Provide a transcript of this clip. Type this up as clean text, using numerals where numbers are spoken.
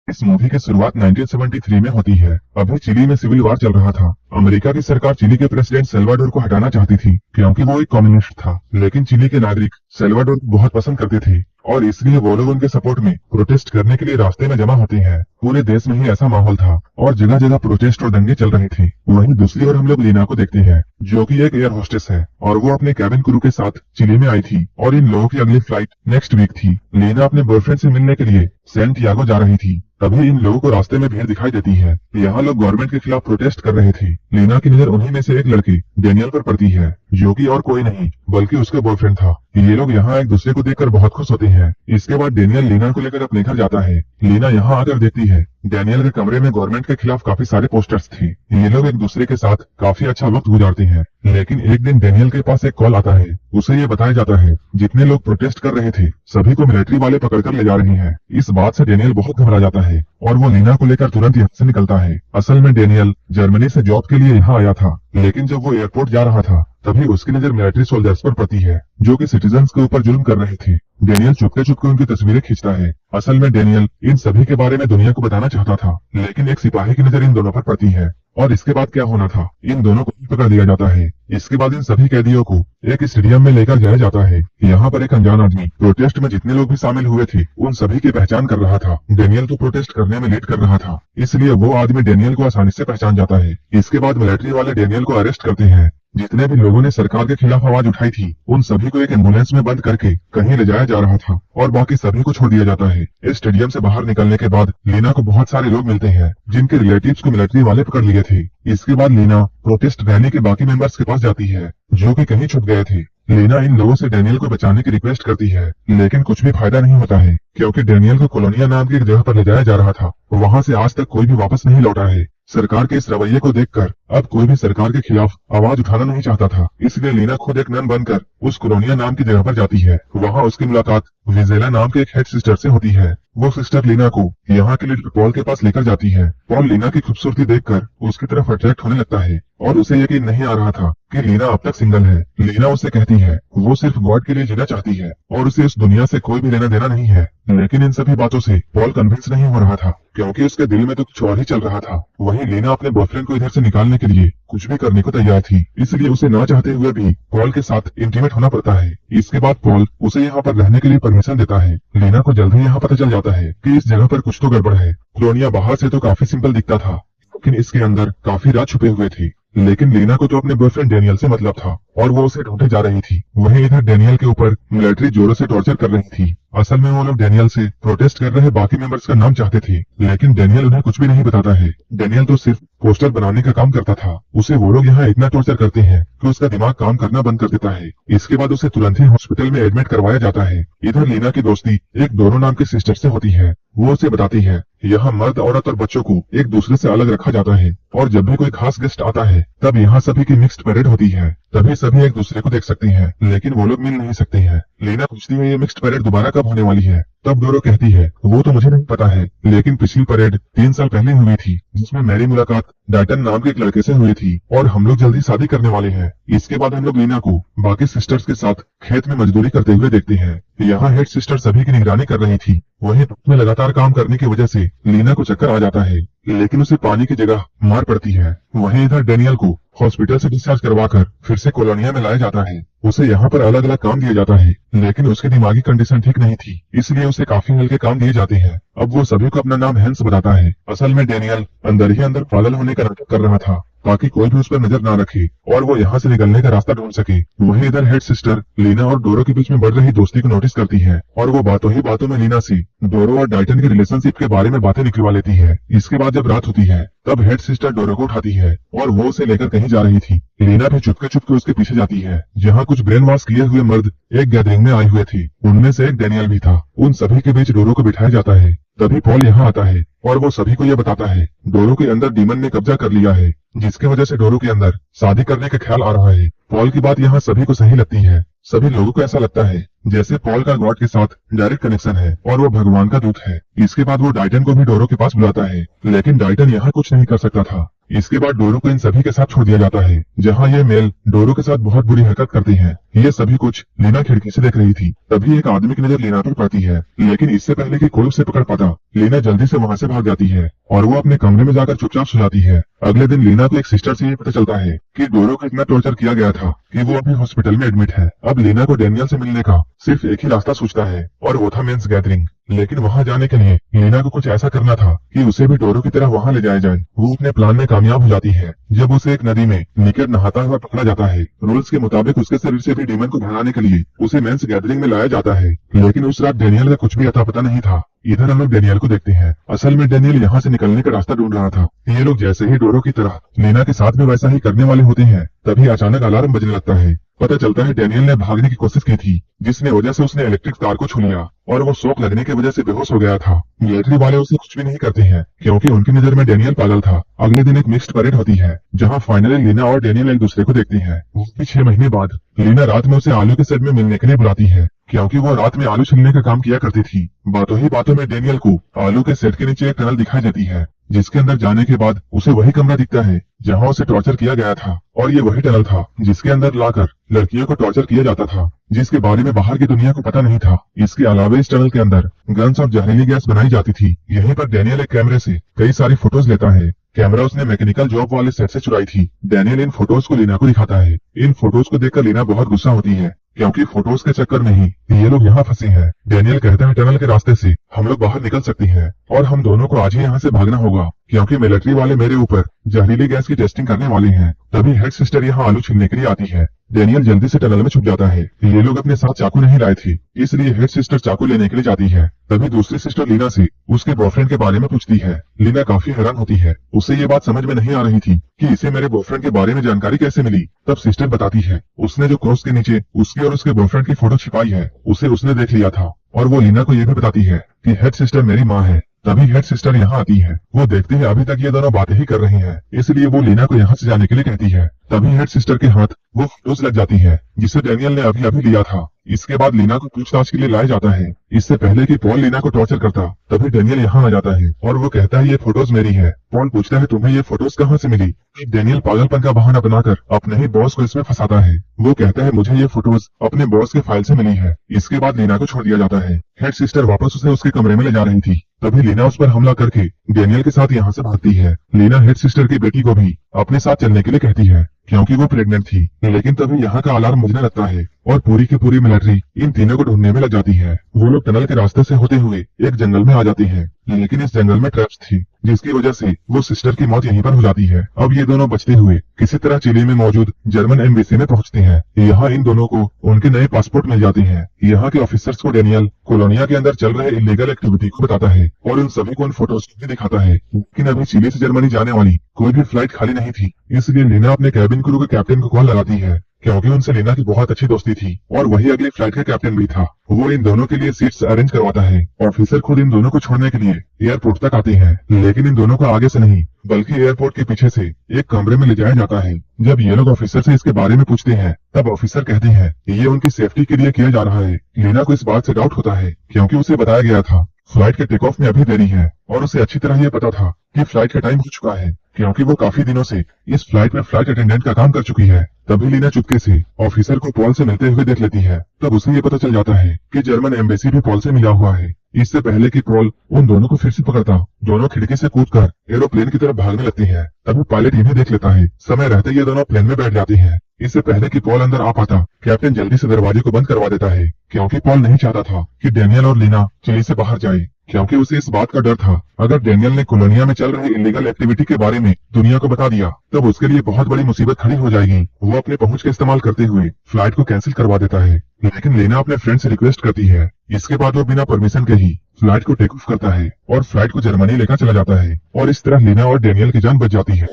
इस मूवी की शुरुआत 1973 में होती है। अभी चिली में सिविल वार चल रहा था। अमेरिका की सरकार चिली के प्रेसिडेंट सेल्वाडोर को हटाना चाहती थी क्योंकि वो एक कम्युनिस्ट था, लेकिन चिली के नागरिक सेल्वाडोर को बहुत पसंद करते थे और इसलिए वो लोग उनके सपोर्ट में प्रोटेस्ट करने के लिए रास्ते में जमा होते हैं। पूरे देश में ही ऐसा माहौल था और जगह जगह प्रोटेस्ट और दंगे चल रहे थे। वहीं दूसरी ओर हम लोग लीना को देखते हैं, जो कि एक एयर होस्टेस है और वो अपने कैबिन क्रू के साथ चिली में आई थी और इन लोगों की अगली फ्लाइट नेक्स्ट वीक थी। लीना अपने बॉयफ्रेंड से मिलने के लिए सैंटियागो जा रही थी। तभी इन लोगों को रास्ते में भीड़ दिखाई देती है। यहाँ लोग गवर्नमेंट के खिलाफ प्रोटेस्ट कर रहे थे। लीना की नजर उन्हीं में से एक लड़के डेनियल पर पड़ती है, जो कि और कोई नहीं बल्कि उसका बॉयफ्रेंड था। ये लोग यहाँ एक दूसरे को देखकर बहुत खुश होते हैं। इसके बाद डेनियल लीना को लेकर अपने घर जाता है। लीना यहाँ आकर देखती है डेनियल के कमरे में गवर्नमेंट के खिलाफ काफी सारे पोस्टर्स थे। ये लोग एक दूसरे के साथ काफी अच्छा वक्त गुजारते हैं, लेकिन एक दिन डेनियल के पास एक कॉल आता है। उसे ये बताया जाता है जितने लोग प्रोटेस्ट कर रहे थे सभी को मिलिट्री वाले पकड़कर ले जा रहे हैं। इस बात से डेनियल बहुत घबरा जाता है और वो लीना को लेकर तुरंत यहाँ से निकलता है। असल में डेनियल जर्मनी से जॉब के लिए यहाँ आया था, लेकिन जब वो एयरपोर्ट जा रहा था तभी उसकी नजर मिलिट्री सोल्जर्स पर पड़ती है, जो कि सिटीजन्स के ऊपर जुल्म कर रहे थे। डेनियल चुपके चुपके उनकी तस्वीरें खींचता है। असल में डेनियल इन सभी के बारे में दुनिया को बताना चाहता था, लेकिन एक सिपाही की नजर इन दोनों पर पड़ती है और इसके बाद क्या होना था, इन दोनों को पकड़ लिया जाता है। इसके बाद इन सभी कैदियों को एक स्टेडियम में लेकर जाया जाता है। यहाँ पर एक अनजान आदमी प्रोटेस्ट में जितने लोग भी शामिल हुए थे उन सभी की पहचान कर रहा था। डेनियल तो प्रोटेस्ट करने में लेट कर रहा था, इसलिए वो आदमी डेनियल को आसानी से पहचान जाता है। इसके बाद मिलिट्री वाले डेनियल को अरेस्ट करते हैं। जितने भी लोगों ने सरकार के खिलाफ आवाज उठाई थी उन सभी को एक एम्बुलेंस में बंद करके कहीं ले जाया जा रहा था और बाकी सभी को छोड़ दिया जाता है। इस स्टेडियम से बाहर निकलने के बाद लीना को बहुत सारे लोग मिलते हैं जिनके रिलेटिव्स को मिलिट्री वाले पकड़ लिए थे। इसके बाद लीना प्रोटेस्ट रैली के बाकी मेंबर्स के पास जाती है जो कि कहीं छुप गए थे। लीना इन लोगों से डेनियल को बचाने की रिक्वेस्ट करती है, लेकिन कुछ भी फायदा नहीं होता है क्योंकि डेनियल को कोलोनिया नाम की एक जगह पर ले जाया जा रहा था। वहाँ से आज तक कोई भी वापस नहीं लौटा है। सरकार के इस रवैये को देखकर अब कोई भी सरकार के खिलाफ आवाज उठाना नहीं चाहता था, इसलिए लीना खुद एक नन बनकर उस कोलोनिया नाम की जगह पर जाती है। वहाँ उसकी मुलाकात विजेला नाम के एक हेड सिस्टर से होती है। वो सिस्टर लीना को यहाँ के लीडर पॉल के पास लेकर जाती है। पॉल लीना की खूबसूरती देखकर उसकी तरफ अट्रैक्ट होने लगता है और उसे यकीन नहीं आ रहा था कि लीना अब तक सिंगल है। लीना उससे कहती है वो सिर्फ गॉड के लिए जीना चाहती है और उसे इस दुनिया से कोई भी लेना देना नहीं है, लेकिन इन सभी बातों से पॉल कन्विंस नहीं हो रहा था क्योंकि उसके दिल में तो कुछ और ही चल रहा था। वहीं लीना अपने बॉयफ्रेंड को इधर से निकालने के लिए कुछ भी करने को तैयार थी, इसलिए उसे ना चाहते हुए भी पॉल के साथ इंटीमेट होना पड़ता है। इसके बाद पॉल उसे यहाँ पर रहने के लिए परमिशन देता है। लीना को जल्द ही यहाँ पता चल जाता है कि इस जगह पर कुछ तो गड़बड़ है। कॉलोनिया बाहर से तो काफी सिंपल दिखता था, लेकिन इसके अंदर काफी राज छुपे हुए थे। लेकिन लीना को तो अपने बॉयफ्रेंड डेनियल से मतलब था और वो उसे ढूंढे जा रही थी। वहीं इधर डेनियल के ऊपर मिलिट्री जोरों से टॉर्चर कर रही थी। असल में वो लोग डेनियल से प्रोटेस्ट कर रहे बाकी मेंबर्स का नाम चाहते थे, लेकिन डेनियल उन्हें कुछ भी नहीं बताता है। डेनियल तो सिर्फ पोस्टर बनाने का काम करता था। उसे वो लोग यहाँ इतना टॉर्चर करते हैं कि उसका दिमाग काम करना बंद कर देता है। इसके बाद उसे तुरंत ही हॉस्पिटल में एडमिट करवाया जाता है। इधर लीना की दोस्ती एक डोरो नाम के सिस्टर से होती है। वो उसे बताती है यहाँ मर्द, औरत और बच्चों को एक दूसरे से अलग रखा जाता है और जब भी कोई खास गेस्ट आता है तब यहाँ सभी की मिक्स्ड परेड होती है। तभी सभी एक दूसरे को देख सकते हैं, लेकिन वो लोग मिल नहीं सकते हैं। लीना पूछती है ये मिक्स्ड परेड दोबारा कब होने वाली है? तब डोरो कहती है वो तो मुझे नहीं पता है, लेकिन पिछली परेड 3 साल पहले हुई थी जिसमें मेरी मुलाकात डायटन नाम के एक लड़के से हुई थी और हम लोग जल्दी शादी करने वाले हैं। इसके बाद हम लोग लीना को बाकी सिस्टर्स के साथ खेत में मजदूरी करते हुए देखते हैं। यहाँ हेड सिस्टर सभी की निगरानी कर रही थी। वहीं धूप में लगातार काम करने की वजह से लीना को चक्कर आ जाता है, लेकिन उसे पानी की जगह मार पड़ती है। वहीं इधर डेनियल को हॉस्पिटल से डिस्चार्ज करवाकर फिर से कॉलोनिया में लाया जाता है। उसे यहाँ पर अलग अलग काम दिया जाता है, लेकिन उसकी दिमागी कंडीशन ठीक नहीं थी, इसलिए उसे काफी हल्के काम दिए जाते हैं। अब वो सभी को अपना नाम हैंस बताता है। असल में डेनियल अंदर ही अंदर पागल होने का नाटक कर रहा था ताकि कोई भी उस पर नजर ना रखे और वो यहाँ से निकलने का रास्ता ढूंढ सके। वहीं इधर हेड सिस्टर लीना और डोरो के बीच में बढ़ रही दोस्ती को नोटिस करती है और वो बातों ही बातों में लीना से डोरो और डाइटन के रिलेशनशिप के बारे में बातें निकलवा लेती है। इसके बाद जब रात होती है तब हेड सिस्टर डोरो को उठाती है और वो उसे लेकर कहीं जा रही थी। लीना भी चुपके चुपके उसके पीछे जाती है, जहाँ कुछ ब्रेन वॉश किए हुए मर्द एक गैदरिंग में आए हुए थे। उनमें से एक डेनियल भी था। उन सभी के बीच डोरो को बिठाया जाता है। तभी पॉल यहाँ आता है और वो सभी को यह बताता है डोरो के अंदर डीमन ने कब्जा कर लिया है, जिसकी वजह से डोरो के अंदर शादी करने का ख्याल आ रहा है। पॉल की बात यहाँ सभी को सही लगती है। सभी लोगों को ऐसा लगता है जैसे पॉल का गॉड के साथ डायरेक्ट कनेक्शन है और वो भगवान का दूत है। इसके बाद वो डाइटन को भी डोरो के पास बुलाता है, लेकिन डाइटन यहाँ कुछ नहीं कर सकता था। इसके बाद डोरो को इन सभी के साथ छोड़ दिया जाता है, जहाँ ये मेल डोरो के साथ बहुत बुरी हरकत करते हैं। ये सभी कुछ लीना खिड़की से देख रही थी। तभी एक आदमी की नजर लीना पर पड़ती है, लेकिन इससे पहले कि कोई उसे पकड़ पाता, लीना जल्दी से वहाँ से भाग जाती है और वो अपने कमरे में जाकर चुपचाप सो जाती है। अगले दिन लीना को एक सिस्टर से ये पता चलता है कि डोरो को इतना टॉर्चर किया गया था कि वो अभी हॉस्पिटल में एडमिट है। अब लीना को डैनियल से मिलने का सिर्फ एक ही रास्ता सूझता है और वो था मेंस गैदरिंग। लेकिन वहाँ जाने के लिए लीना को कुछ ऐसा करना था कि उसे भी डोरो की तरह वहाँ ले जाया जाए। वो अपने प्लान में कामयाब हो जाती है जब उसे एक नदी में निकट नहाता हुआ पकड़ा जाता है। रूल्स के मुताबिक उसके शरीर से भी डीमन को भगाने के लिए उसे मेंस गैदरिंग में लाया जाता है, लेकिन उस रात डैनियल का कुछ भी अता पता नहीं था। इधर हम लोग डैनियल को देखते हैं। असल में डैनियल यहाँ से निकलने का रास्ता ढूंढ रहा था। ये लोग जैसे ही डोरो की तरह लीना के साथ में वैसा ही करने वाले होते हैं, तभी अचानक अलार्म बजने लगता है। पता चलता है डैनियल ने भागने की कोशिश की थी, जिसने वजह से उसने इलेक्ट्रिक तार को छू लिया और वो शॉक लगने की वजह से बेहोश हो गया था। मिलिट्री वाले उसे कुछ भी नहीं करते हैं क्योंकि उनकी नजर में डैनियल पागल था। अगले दिन एक मिक्स्ड परेड होती है जहां फाइनली लीना और डैनियल एक दूसरे को देखते हैं। वो भी 6 महीने बाद लीना रात में उसे आलू के सेट में मिलने के लिए बुलाती है क्योंकि वो रात में आलू छिलने का काम किया करती थी। बातों ही बातों में डैनियल को आलू के सेट के नीचे एक टनल दिखाई देती है, जिसके अंदर जाने के बाद उसे वही कमरा दिखता है जहां उसे टॉर्चर किया गया था। और ये वही टनल था जिसके अंदर लाकर लड़कियों को टॉर्चर किया जाता था, जिसके बारे में बाहर की दुनिया को पता नहीं था। इसके अलावा इस टनल के अंदर गन्स और जहरीली गैस बनाई जाती थी। यहीं पर डैनियल एक कैमरे से कई सारी फोटोज लेता है। कैमरा उसने मैकेनिकल जॉब वाले सेट से चुराई थी। डैनियल इन फोटोज को लीना को दिखाता है। इन फोटोज को देखकर लीना बहुत गुस्सा होती है क्योंकि फोटोज के चक्कर में ही ये लोग यहाँ फंसे हैं। डैनियल कहता है टनल के रास्ते से हम लोग बाहर निकल सकते हैं और हम दोनों को आज ही यहाँ से भागना होगा क्योंकि मिलिट्री वाले मेरे ऊपर जहरीली गैस की टेस्टिंग करने वाले हैं। तभी हेड सिस्टर यहाँ आलू छीलने के लिए आती है। डैनियल जल्दी से टनल में छुप जाता है। ये लोग अपने साथ चाकू नहीं लाए थे, इसलिए हेड सिस्टर चाकू लेने के लिए जाती है। तभी दूसरी सिस्टर लीना से उसके बॉयफ्रेंड के बारे में पूछती है। लीना काफी हैरान होती है। उसे ये बात समझ में नहीं आ रही थी कि इसे मेरे बॉयफ्रेंड के बारे में जानकारी कैसे मिली। तब सिस्टर बताती है उसने जो क्रॉस के नीचे उसकी और उसके बॉयफ्रेंड की फोटो छिपाई है उसे उसने देख लिया था। और वो लीना को यह भी बताती है कि हेड सिस्टर मेरी माँ है। तभी हेड सिस्टर यहाँ आती है। वो देखते हैं अभी तक ये दोनों बातें ही कर रही हैं, इसलिए वो लीना को यहाँ से जाने के लिए कहती है। तभी हेड सिस्टर के हाथ वो फोटोज लग जाती है जिसे डैनियल ने अभी अभी लिया था। इसके बाद लीना को पूछताछ के लिए लाया जाता है। इससे पहले कि पॉल लीना को टॉर्चर करता, तभी डैनियल यहाँ आ जाता है और वो कहता है ये फोटोज मेरी है। पॉल पूछता है तुम्हें ये फोटोज कहाँ से मिली। डैनियल पागलपन का बहाना बनाकर अपने ही बॉस को इसमें फंसाता है। वो कहता है मुझे ये फोटोज अपने बॉस के फाइल से मिली है। इसके बाद लीना को छोड़ दिया जाता है। हेड सिस्टर वापस उसे उसके कमरे में ले जा रही थी, तभी लीना उस पर हमला करके डैनियल के साथ यहाँ से भागती है। लीना हेड सिस्टर की बेटी को भी अपने साथ चलने के लिए कहती है क्योंकि वो प्रेग्नेंट थी। लेकिन तभी यहाँ का अलार्म बजने लगता है और पूरी की पूरी मिलिट्री इन तीनों को ढूंढने में लग जाती है। वो लोग टनल के रास्ते से होते हुए एक जंगल में आ जाते हैं, लेकिन इस जंगल में ट्रैप्स थी जिसकी वजह से वो सिस्टर की मौत यहीं पर हो जाती है। अब ये दोनों बचते हुए किसी तरह चिली में मौजूद जर्मन एम्बेसी में पहुंचते हैं। यहाँ इन दोनों को उनके नए पासपोर्ट मिल जाते हैं। यहाँ के ऑफिसर्स को डैनियल कोलोनिया के अंदर चल रहे इलीगल एक्टिविटी को बताता है और उन सभी को उन फोटोज को भी दिखाता है। लेकिन अभी चिली से जर्मनी जाने वाली कोई भी फ्लाइट खाली नहीं थी, इसलिए लीना अपने कैबिन क्रू के कैप्टन को कॉल लगाती है क्योंकि उनसे लीना की बहुत अच्छी दोस्ती थी और वही अगली फ्लाइट का कैप्टन भी था। वो इन दोनों के लिए सीट्स अरेंज करवाता है। ऑफिसर खुद इन दोनों को छोड़ने के लिए एयरपोर्ट तक आते हैं, लेकिन इन दोनों को आगे से नहीं बल्कि एयरपोर्ट के पीछे से एक कमरे में ले जाया जाता है। जब ये लोग ऑफिसर से इसके बारे में पूछते हैं, तब ऑफिसर कहते हैं ये उनकी सेफ्टी के लिए किया जा रहा है। लीना को इस बात से डाउट होता है क्योंकि उसे बताया गया था फ्लाइट के टेक ऑफ में अभी देरी है और उसे अच्छी तरह ये पता था कि फ्लाइट का टाइम हो चुका है क्योंकि वो काफी दिनों से इस फ्लाइट में फ्लाइट अटेंडेंट का काम कर चुकी है। तभी लीना चुपके से ऑफिसर को पॉल से मिलते हुए देख लेती है। तब उसे ये पता चल जाता है कि जर्मन एम्बेसी भी पॉल से मिला हुआ है। इससे पहले कि पॉल उन दोनों को फिर से पकड़ता, दोनों खिड़की से कूदकर एरोप्लेन की तरफ भागने लगते हैं। तभी पायलट इन्हें देख लेता है। समय रहते ये दोनों प्लेन में बैठ जाते हैं। इससे पहले कि पॉल अंदर आ पाता, कैप्टन जल्दी से दरवाजे को बंद करवा देता है क्योंकि पॉल नहीं चाहता था कि डैनियल और लीना चिली से बाहर जाए, क्योंकि उसे इस बात का डर था अगर डैनियल ने कोलोनिया में चल रहे इलीगल एक्टिविटी के बारे में दुनिया को बता दिया तब उसके लिए बहुत बड़ी मुसीबत खड़ी हो जाएगी। वो अपने पहुंच का इस्तेमाल करते हुए फ्लाइट को कैंसिल करवा देता है, लेकिन लीना अपने फ्रेंड से रिक्वेस्ट करती है। इसके बाद वो बिना परमिशन के ही फ्लाइट को टेक ऑफ करता है और फ्लाइट को जर्मनी लेकर चला जाता है और इस तरह लीना और डैनियल की जान बच जाती है।